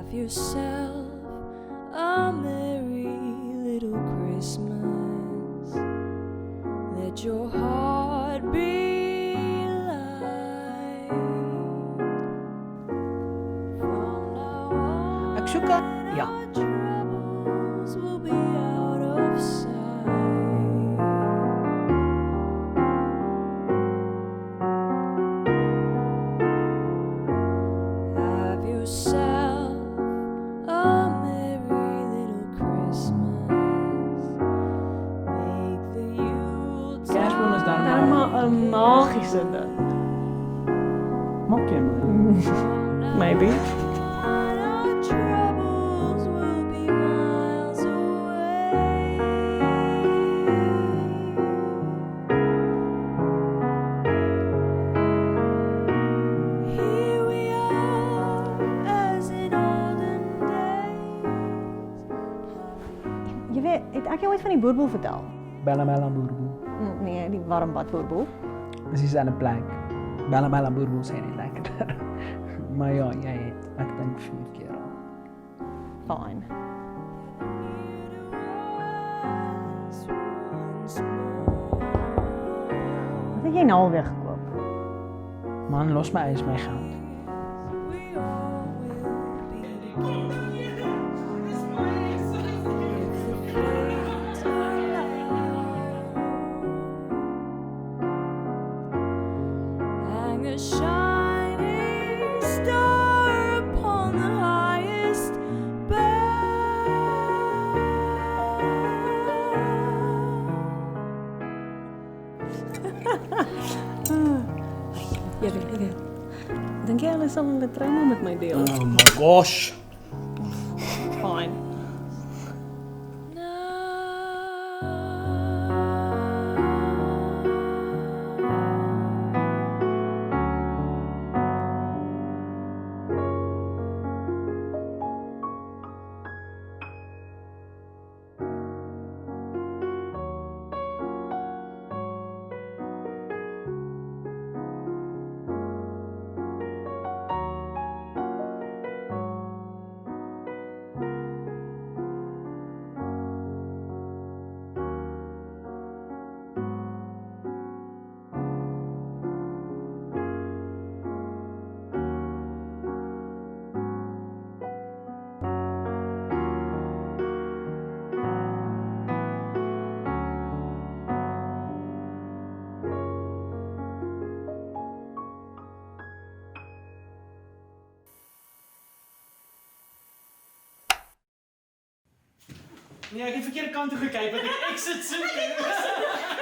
Have yourself a merry little Christmas. Let your heart be light. From now on, Ek soek 'n ja. our troubles will be out of sight. Have yourself a merry little Christmas. Make the Yuletide Kersboom is daar Daar maar 'n magiese ding. Maak jy maar. Maybe. our troubles will be miles away. Here we are, as in olden days. Jy weet, het ek jou ooit van die boerboel vertel? Bella bella boerboel. Nee, die warmbad boerboel. Dis dieselfde plek. Bella bella boerboel sê nie lekkerder. Maar ja, jy het ek dink 4 keer al. Fine. Wat het jy nou alweer gekoop? Man, los my eis my geld. Hang a shining star upon the highest Jy weet. Dink jy hulle sal hulle trauma met my deel? Oh my gosh. Fine. Nee, ek het verkeerde kant toe gekyk want ek exit sin. Ek was so gekyk.